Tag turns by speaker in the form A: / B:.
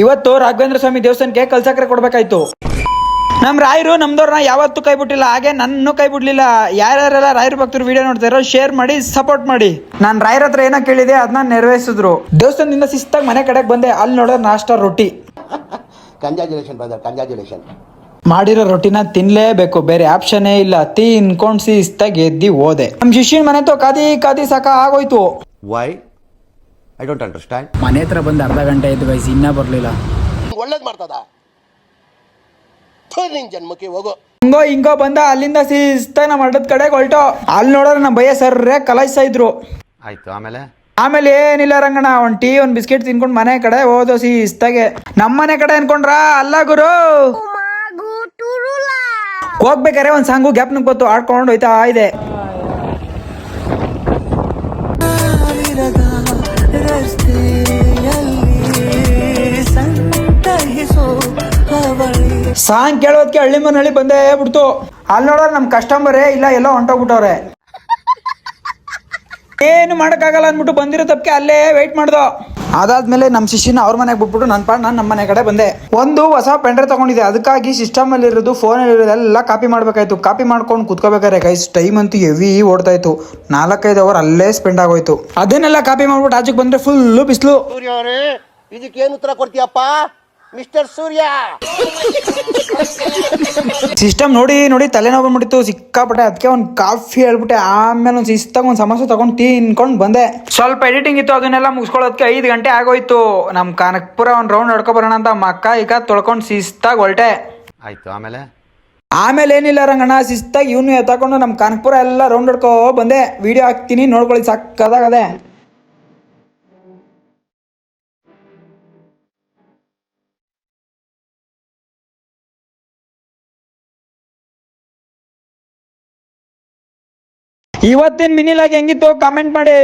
A: ಇವತ್ತು ರಾಘವೇಂದ್ರ ಸ್ವಾಮಿ ದೇವಸ್ಥಾನಕ್ಕೆ ಕಲ್ಸಕ್ರೆ ಕೊಡ್ಬೇಕಾಯ್ತು. ನಮ್ ರಾಯರು ನಮ್ದವ್ರನ್ನ ಯಾವತ್ತೂ ಕೈ ಬಿಟ್ಟಿಲ್ಲ, ಹಾಗೆ ನನ್ನೂ ಕೈ ಬಿಡ್ಲಿಲ್ಲ. ಯಾರ್ಯಾರೆಲ್ಲ ರಾಯರ ಭಕ್ತರು ವಿಡಿಯೋ ನೋಡ್ತಾರೋ ಶೇರ್ ಮಾಡಿ, ಸಪೋರ್ಟ್ ಮಾಡಿ. ನಾನು ರಾಯರ ಹತ್ರ ಏನೋ ಕೇಳಿದೆ, ಅದನ್ನ ನೆರವೇರಿಸಿದ್ರು. ದೇವಸ್ಥಾನದಿಂದ ಶಿಸ್ತಾಗಿ ಮನೆ ಕಡೆಗೆ ಬಂದೆ. ಅಲ್ಲಿ ನೋಡೋ ನಾಷ್ಟ ರೊಟ್ಟಿ.
B: ಕಂಗ್ರಾಚುಲೇಷನ್
A: ಮಾಡಿರೋ ರೊಟ್ಟಿನ ತಿನ್ಲೇಬೇಕು, ಬೇರೆ ಆಪ್ಷನ್ನೇ ಇಲ್ಲ. ತಿನ್ಕೊಂಡು ಶಿಸ್ತಾಗಿ ಎದ್ದಿ ಹೋದೆ. ನಮ್ ಶಿಷ್ಯನ ಮನೆ ತೋ ಕಾದಿ ಸಾಕ ಆಗೋಯ್ತು.
B: Why I don't understand.
A: ಮನೆ ಹತ್ರ ಬಂದು ಅರ್ಧ ಗಂಟೆ ಆಯ್ತು ಗೈಸ್, ಇನ್ನೂ ಬರ್ಲಿಲ್ಲ.
B: ಒಳ್ಳೇದ್ ಮಾಡ್ತದ ನಿನ್ ಜನ್ಮಕ್ಕೆ ಹೋಗೋ.
A: ಹಿಂಗೋ ಬಂದ. ಅಲ್ಲಿಂದ ಶಿಸ್ತಾಗಿ ನಮ್ಮ ಅಡ್ಡದ ಕಡೆಗೆ ಹೊಲ್ಟೋ. ಅಲ್ಲಿ ನೋಡೋರು ನಮ್ಮ ಭಯ ಸರ್ರೆ ಕಲಾಯಿಸ್ತಾ ಇದ್ರು.
B: ಆಯ್ತು
A: ಆಮೇಲೆ ಏನಿಲ್ಲ ರಂಗಣ್ಣ, ಒಂದ್ ಟೀ ಒಂದ್ ಬಿಸ್ಕೆಟ್ ತಿನ್ಕೊಂಡು ಮನೆ ಕಡೆ ಹೋದೋ ಶಿಸ್ತಾಗೆ. ನಮ್ಮನೆ ಕಡೆ ಅನ್ಕೊಂಡ್ರ ಅಲ್ಲ ಗುರು. ಹೋಗ್ಬೇಕಾರೆ ಒಂದ್ ಸಾಂಗು ಗ್ಯಾಪ್ನಕ್ ಬಂತು, ಆಡ್ಕೊಂಡು ಹೋಯ್ತಾ ಇದೆ. ಸಾಂಗ್ ಕೇಳೋದಕ್ಕೆ ಹಳ್ಳಿ ಮನೆ ಬಂದೇ ಬಿಡ್ತು. ಅಲ್ಲಿ ನೋಡೋರು ನಮ್ ಕಸ್ಟಮರೇ ಇಲ್ಲ, ಎಲ್ಲೋ ಹೊಂಟೋಗ್ಬಿಟ್ಟವ್ರೆ. ಏನು ಮಾಡೋಕ್ಕಾಗಲ್ಲ ಅಂದ್ಬಿಟ್ಟು ಬಂದಿರೋ ತಪ್ಪಿಗೆ ಅಲ್ಲೇ ವೆಯ್ಟ್ ಮಾಡ್ದೋ. ಅದಾದ್ಮೇಲೆ ನಮ್ಮ ಶಿಷ್ಯನ ಅವ್ರ ಮನೆಗೆ ಬಿಟ್ಬಿಟ್ಟು ನಾನು ನಮ್ಮ ಮನೆ ಕಡೆ ಬಂದೆ. ಒಂದು ಹೊಸ ಪೆಂಡ್ರೈವ್ ತಗೊಂಡಿದ್ದೆ, ಅದಕ್ಕಾಗಿ ಸಿಸ್ಟಮ್ ಅಲ್ಲಿ ಇರೋದು ಫೋನಲ್ಲಿ ಇರೋದು ಎಲ್ಲ ಕಾಪಿ ಮಾಡ್ಬೇಕಾಯ್ತು. ಕಾಪಿ ಮಾಡ್ಕೊಂಡು ಕುತ್ಕೋಬೇಕಾರೆ ಗೈಸ್ ಟೈಮ್ ಅಂತೂ ಹೆವಿ ಓಡ್ತಾ ಇತ್ತು. 4-5 ಅವರ್ ಅಲ್ಲೇ ಸ್ಪೆಂಡ್ ಆಗೋಯ್ತು. ಅದನ್ನೆಲ್ಲ ಕಾಪಿ ಮಾಡ್ಬಿಟ್ಟು ಆಚೆಗೆ ಬಂದ್ರೆ ಫುಲ್ಲು ಬಿಸಿಲು.
B: ಸೂರ್ಯ ಅವರೇ, ಇದಕ್ಕೇನು ಉತ್ತರ ಕೊಡ್ತೀಯಪ್ಪ ಮಿಸ್ಟರ್ ಸೂರ್ಯ?
A: ಸಿಸ್ಟಮ್ ನೋಡಿ ತಲೆನೋವು ಬಂದ್ಬಿಟ್ಟಿತ್ತು ಸಿಕ್ಕಾಪಟ್ಟೆ. ಅದಕ್ಕೆ ಒಂದು ಕಾಫಿ ಹೇಳ್ಬಿಟ್ಟೆ. ಆಮೇಲೆ ಒಂದು ಶಿಸ್ತಾಗ ಒಂದು ಸಮೋಸ ತಗೊಂಡು ತಿನ್ಕೊಂಡು ಬಂದೆ. ಸ್ವಲ್ಪ ಎಡಿಟಿಂಗ್ ಇತ್ತು, ಅದನ್ನೆಲ್ಲ ಮುಗಿಸ್ಕೊಳ್ಳೋದಕ್ಕೆ 5 ಗಂಟೆ ಆಗೋಯ್ತು. ನಮ್ಮ ಕನಕಪುರ ಒಂದು ರೌಂಡ್ ಹೊಡ್ಕೊ ಬರೋಣ ಅಂತ ಮಕ್ಕ ಈಗ ತೊಳ್ಕೊಂಡು ಶಿಸ್ತಾಗಿ ಹೊರಟೆ.
B: ಆಯ್ತು
A: ಆಮೇಲೆ ಏನಿಲ್ಲ ರಂಗಣ್ಣ, ಶಿಸ್ತಾಗಿ ಇವನು ಎತ್ತಾಕೊಂಡು ನಮ್ಮ ಕನಕಪುರ ಎಲ್ಲ ರೌಂಡ್ ಹೊಡ್ಕೊ ಬಂದೆ. ವಿಡಿಯೋ ಹಾಕ್ತೀನಿ ನೋಡ್ಕೊಳ್ಳಿ, ಸಕ್ಕದಾಗದೆ. ಇವತ್ತಿನ ಮಿನಿಲಾಗಿ ಹೆಂಗಿತ್ತು ಕಾಮೆಂಟ್ ಮಾಡಿ.